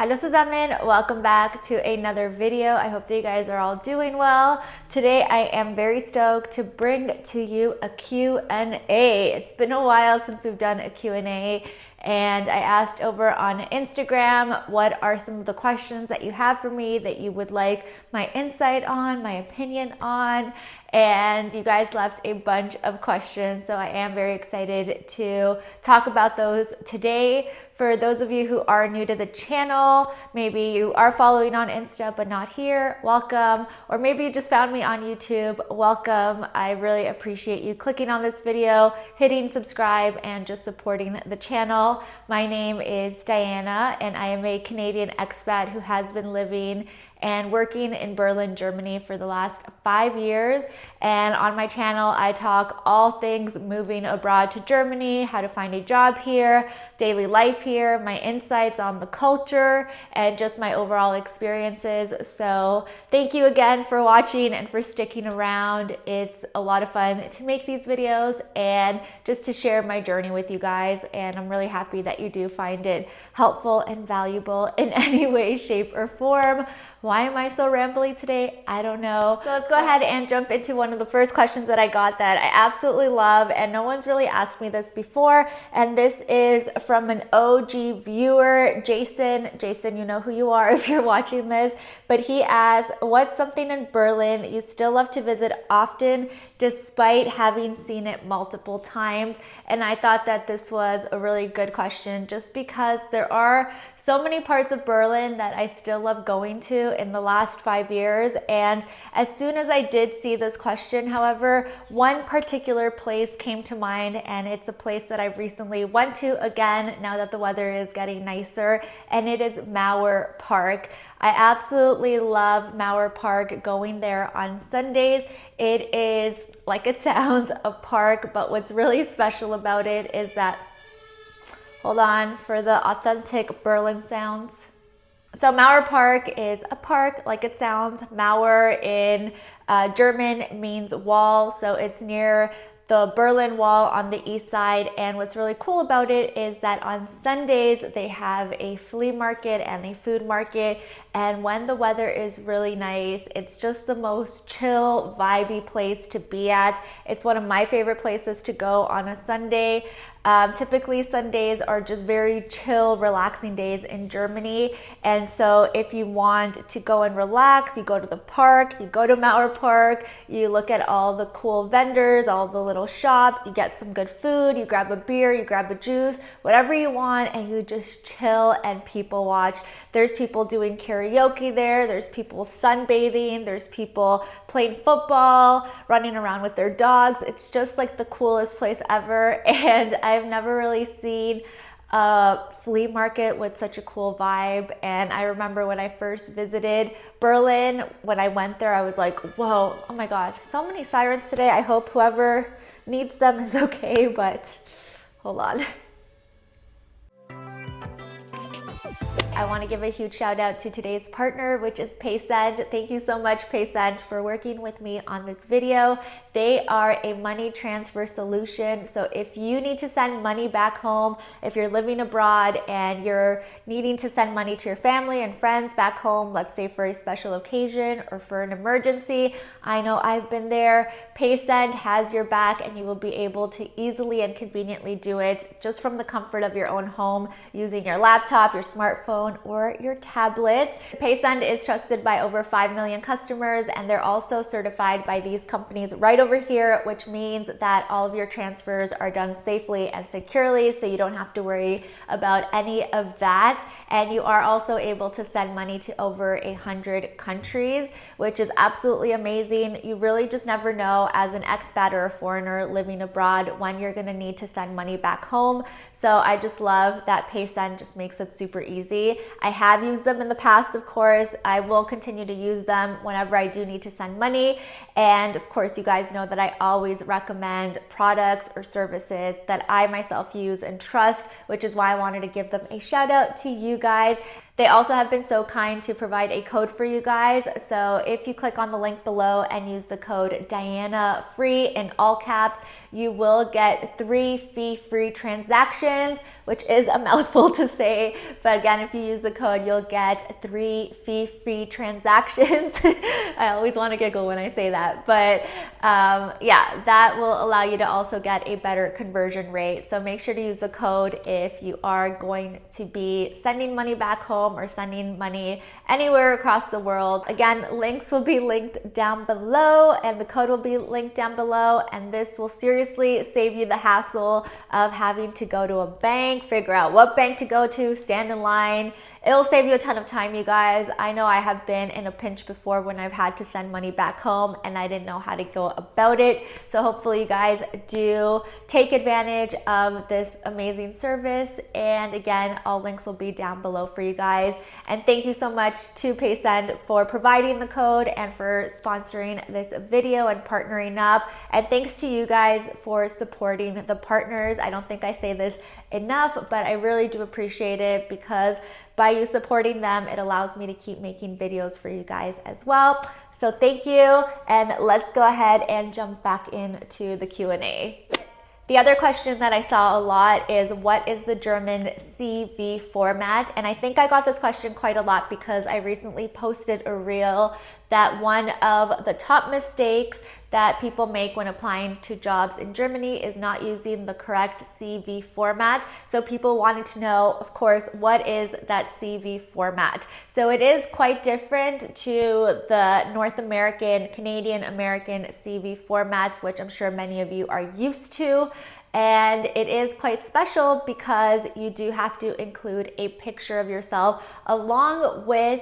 Hello zusammen, welcome back to another video. I hope that you guys are all doing well. Today I am very stoked to bring to you a Q&A. It's been a while since we've done a Q&A, and I asked over on Instagram what are some of the questions that you have for me that you would like my insight on, my opinion on, and you guys left a bunch of questions, so I am very excited to talk about those today. For those of you who are new to the channel, maybe you are following on Insta but not here, welcome. Or maybe you just found me on YouTube, welcome. I really appreciate you clicking on this video, hitting subscribe, and just supporting the channel. My name is Diana, and I am a Canadian expat who has been living and working in Berlin, Germany for the last 5 years. And on my channel, I talk all things moving abroad to Germany, how to find a job here, daily life here, my insights on the culture, and just my overall experiences. So thank you again for watching and for sticking around. It's a lot of fun to make these videos and just to share my journey with you guys. And I'm really happy that you do find it helpful and valuable in any way, shape, or form. Why am I so rambly today? I don't know. So let's go ahead and jump into one of the first questions that I got that I absolutely love, and no one's really asked me this before, and this is from an OG viewer, Jason. Jason, you know who you are if you're watching this, but he asked, what's something in Berlin you still love to visit often despite having seen it multiple times? And I thought that this was a really good question just because there are so many parts of Berlin that I still love going to in the last 5 years. And as soon as I did see this question, however, one particular place came to mind, and it's a place that I recently went to again now that the weather is getting nicer, and it is Mauer Park. I absolutely love Mauer Park, going there on Sundays. It is, like it sounds, a park, but what's really special about it is that, hold on for the authentic Berlin sounds. So Mauer Park is a park, like it sounds. Mauer in German means wall, so it's near the Berlin Wall on the east side. And what's really cool about it is that on Sundays they have a flea market and a food market, and when the weather is really nice, it's just the most chill, vibey place to be at. It's one of my favorite places to go on a Sunday. Typically Sundays are just very chill, relaxing days in Germany, and so if you want to go and relax, you go to the park, you go to Mauer Park, you look at all the cool vendors, all the little shops, you get some good food, you grab a beer, you grab a juice, whatever you want, and you just chill and people watch. There's people doing karaoke there, there's people sunbathing, there's people playing football, running around with their dogs. It's just like the coolest place ever, and I've never really seen a flea market with such a cool vibe. And I remember when I first visited Berlin, when I went there, I was like, whoa, oh my gosh, so many sirens today. I hope whoever needs them is okay, but hold on. I want to give a huge shout out to today's partner, which is Paysend. Thank you so much, Paysend, for working with me on this video. They are a money transfer solution. So if you need to send money back home, if you're living abroad and you're needing to send money to your family and friends back home, let's say for a special occasion or for an emergency, I know I've been there. Paysend has your back, and you will be able to easily and conveniently do it just from the comfort of your own home using your laptop, your smartphone, or your tablet. Paysend is trusted by over 5 million customers, and they're also certified by these companies right over here, which means that all of your transfers are done safely and securely, so you don't have to worry about any of that. And you are also able to send money to over 100 countries, which is absolutely amazing. You really just never know as an expat or a foreigner living abroad when you're going to need to send money back home. So I just love that Paysend just makes it super easy. I have used them in the past, of course. I will continue to use them whenever I do need to send money. And of course, you guys know that I always recommend products or services that I myself use and trust, which is why I wanted to give them a shout out to you guys. They also have been so kind to provide a code for you guys. So if you click on the link below and use the code DianaFree in all caps, you will get 3 fee-free transactions, which is a mouthful to say. But again, if you use the code, you'll get 3 fee-free transactions. I always want to giggle when I say that. But yeah, that will allow you to also get a better conversion rate. So make sure to use the code if you are going to be sending money back home or sending money anywhere across the world. Again, links will be linked down below and the code will be linked down below, and this will seriously save you the hassle of having to go to a bank, figure out what bank to go to, stand in line. It'll save you a ton of time, you guys. I know I have been in a pinch before when I've had to send money back home and I didn't know how to go about it. So hopefully you guys do take advantage of this amazing service. And again, all links will be down below for you guys. And thank you so much to PaySend for providing the code and for sponsoring this video and partnering up. And thanks to you guys for supporting the partners. I don't think I say this enough, but I really do appreciate it, because by you supporting them, it allows me to keep making videos for you guys as well. So thank you, and let's go ahead and jump back into the Q&A. The other question that I saw a lot is, what is the German CV format? And I think I got this question quite a lot because I recently posted a reel that one of the top mistakes that people make when applying to jobs in Germany is not using the correct CV format. So people wanted to know, of course, what is that CV format? So it is quite different to the North American, Canadian American CV formats, which I'm sure many of you are used to. And it is quite special because you do have to include a picture of yourself along with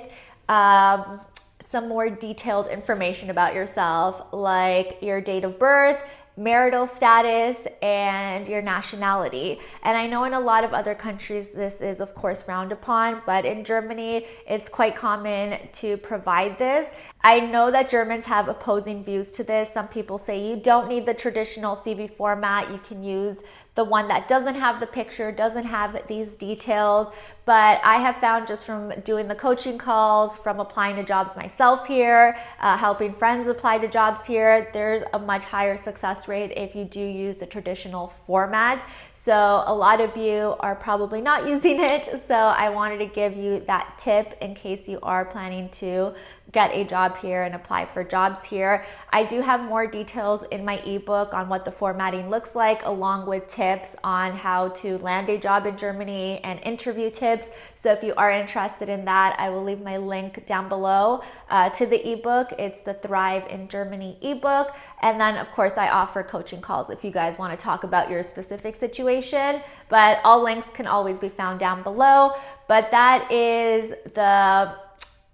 some more detailed information about yourself, like your date of birth, marital status, and your nationality. And I know in a lot of other countries this is of course frowned upon, but in Germany it's quite common to provide this. I know that Germans have opposing views to this. Some people say you don't need the traditional CV format, you can use the one that doesn't have the picture, doesn't have these details. But I have found, just from doing the coaching calls, from applying to jobs myself here, helping friends apply to jobs here, there's a much higher success rate if you do use the traditional format. So a lot of you are probably not using it, so I wanted to give you that tip in case you are planning to get a job here and apply for jobs here. I do have more details in my ebook on what the formatting looks like, along with tips on how to land a job in Germany and interview tips. So if you are interested in that, I will leave my link down below to the ebook. It's the Thrive in Germany ebook. And then of course I offer coaching calls if you guys want to talk about your specific situation, but all links can always be found down below. But that is the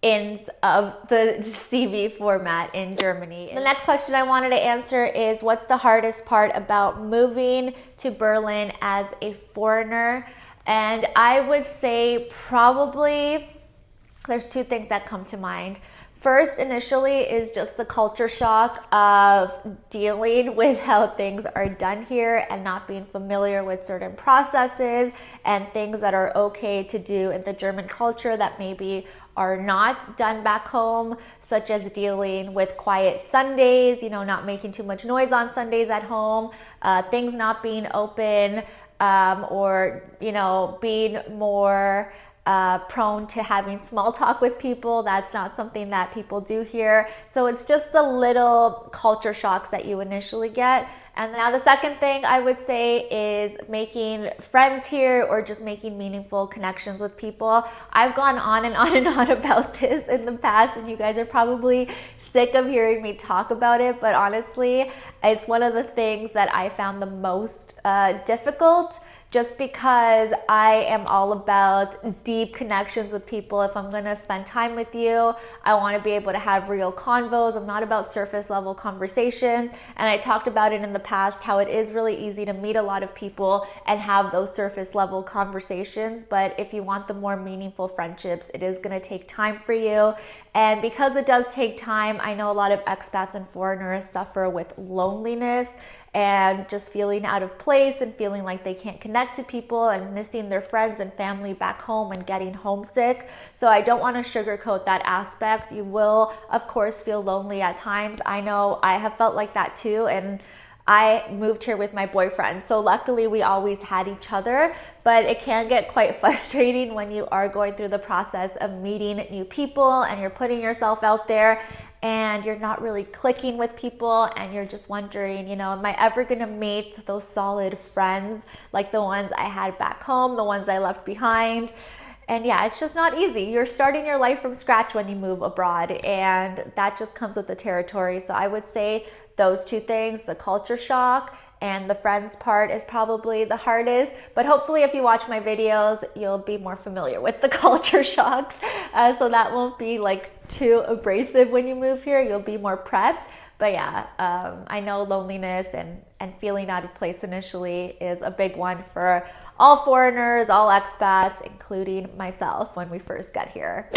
ins of the CV format in Germany. The next question I wanted to answer is, what's the hardest part about moving to Berlin as a foreigner? And I would say probably there's two things that come to mind. First, initially, is just the culture shock of dealing with how things are done here and not being familiar with certain processes and things that are okay to do in the German culture that maybe are not done back home, such as dealing with quiet Sundays, you know, not making too much noise on Sundays at home, things not being open, or, you know, being more prone to having small talk with people. That's not something that people do here. So it's just the little culture shocks that you initially get. And now the second thing I would say is making friends here, or just making meaningful connections with people. I've gone on and on and on about this in the past, and you guys are probably sick of hearing me talk about it, but honestly, it's one of the things that I found the most difficult, just because I am all about deep connections with people. If I'm gonna spend time with you, I wanna be able to have real convos. I'm not about surface level conversations. And I talked about it in the past, how it is really easy to meet a lot of people and have those surface level conversations. But if you want the more meaningful friendships, it is gonna take time for you. And because it does take time, I know a lot of expats and foreigners suffer with loneliness and just feeling out of place and feeling like they can't connect to people and missing their friends and family back home and getting homesick. So I don't want to sugarcoat that aspect. You will, of course, feel lonely at times. I know I have felt like that too, and I moved here with my boyfriend, so luckily we always had each other, but it can get quite frustrating when you are going through the process of meeting new people and you're putting yourself out there and you're not really clicking with people and you're just wondering, you know, am I ever gonna meet those solid friends like the ones I had back home, the ones I left behind? And yeah, it's just not easy. You're starting your life from scratch when you move abroad, and that just comes with the territory. So I would say those two things, the culture shock and the friends part, is probably the hardest. But hopefully if you watch my videos, you'll be more familiar with the culture shocks. So that won't be like too abrasive when you move here. You'll be more prepped. But yeah, I know loneliness and feeling out of place initially is a big one for all foreigners, all expats, including myself when we first got here.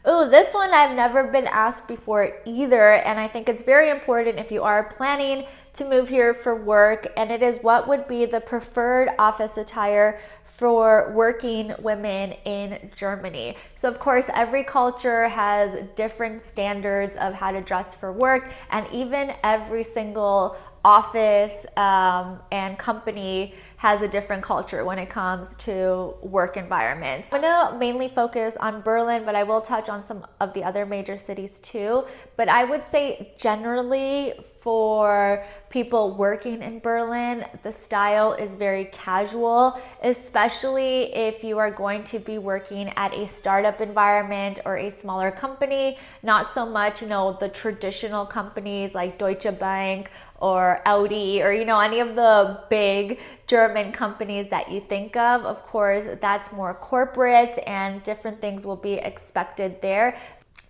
Ooh, this one I've never been asked before either, and I think it's very important if you are planning to move here for work, and it is, what would be the preferred office attire for working women in Germany? So of course every culture has different standards of how to dress for work, and even every single office and company has a different culture when it comes to work environments. I'm gonna mainly focus on Berlin, but I will touch on some of the other major cities too. But I would say generally for people working in Berlin, the style is very casual, especially if you are going to be working at a startup environment or a smaller company, not so much, you know, the traditional companies like Deutsche Bank or Audi or, you know, any of the big German companies that you think of. Of course, that's more corporate and different things will be expected there.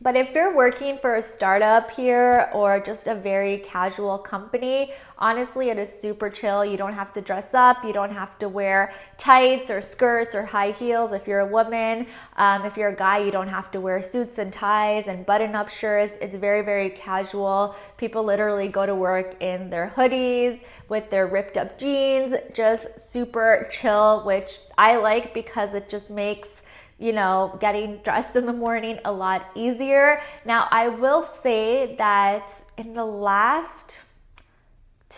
But if you're working for a startup here or just a very casual company, honestly, it is super chill. You don't have to dress up. You don't have to wear tights or skirts or high heels if you're a woman. If you're a guy, you don't have to wear suits and ties and button-up shirts. It's very, very casual. People literally go to work in their hoodies with their ripped up jeans, just super chill, which I like because it just makes, you know, getting dressed in the morning a lot easier. Now, I will say that in the last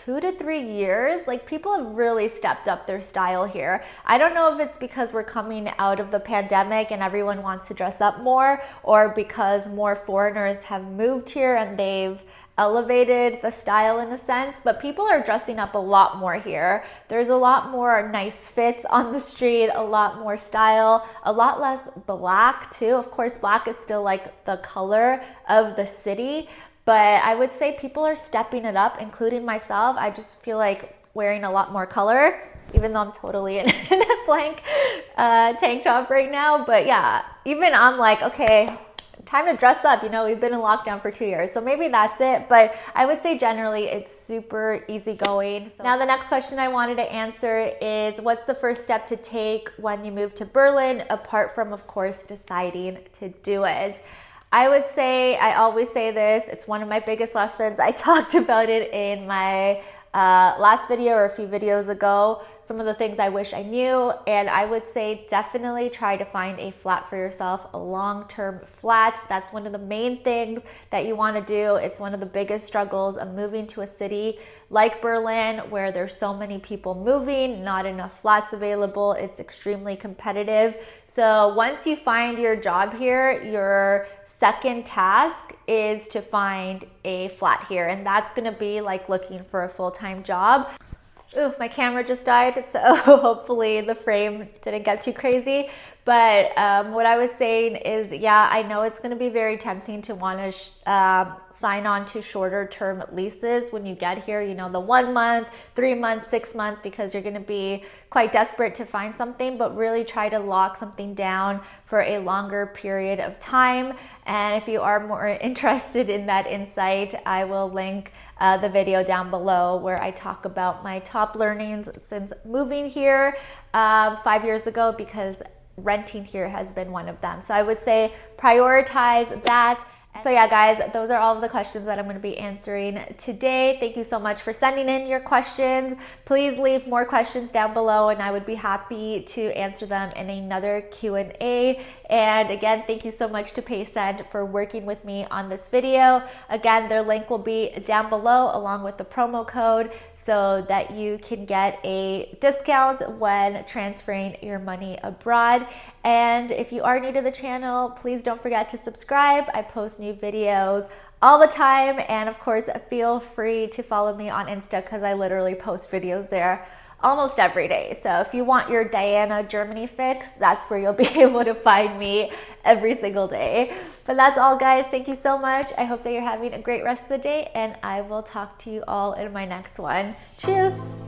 2 to 3 years, like, people have really stepped up their style here. I don't know if it's because we're coming out of the pandemic and everyone wants to dress up more, or because more foreigners have moved here and they've elevated the style in a sense, but people are dressing up a lot more here. There's a lot more nice fits on the street, a lot more style, a lot less black too. Of course, black is still like the color of the city, but I would say people are stepping it up, including myself. I just feel like wearing a lot more color, even though I'm totally in a blank tank top right now. But yeah, even I'm like, okay, time to dress up. You know, we've been in lockdown for 2 years, so maybe that's it. But I would say generally it's super easygoing. So now the next question I wanted to answer is, what's the first step to take when you move to Berlin, apart from, of course, deciding to do it? I would say, I always say this, it's one of my biggest lessons. I talked about it in my last video or a few videos ago, some of the things I wish I knew, and I would say definitely try to find a flat for yourself, a long-term flat. That's one of the main things that you want to do. It's one of the biggest struggles of moving to a city like Berlin, where there's so many people moving, not enough flats available. It's extremely competitive. So once you find your job here, your second task is to find a flat here, and that's going to be like looking for a full-time job. Ooh, my camera just died, so hopefully the frame didn't get too crazy. But what I was saying is, yeah, I know it's going to be very tempting to want to sign on to shorter term leases when you get here, you know, the 1 month, 3 months, 6 months, because you're going to be quite desperate to find something, but really try to lock something down for a longer period of time. And if you are more interested in that insight, I will link the video down below where I talk about my top learnings since moving here 5 years ago, because renting here has been one of them. So I would say prioritize that. So yeah, guys, those are all of the questions that I'm going to be answering today. Thank you so much for sending in your questions. Please leave more questions down below and I would be happy to answer them in another Q&A. And again, thank you so much to PaySend for working with me on this video. Again, their link will be down below along with the promo code, so that you can get a discount when transferring your money abroad. And if you are new to the channel, please don't forget to subscribe. I post new videos all the time, and of course feel free to follow me on Insta because I literally post videos there almost every day. So if you want your Diana Germany fix, that's where you'll be able to find me every single day. But that's all, guys. Thank you so much. I hope that you're having a great rest of the day, and I will talk to you all in my next one. Cheers!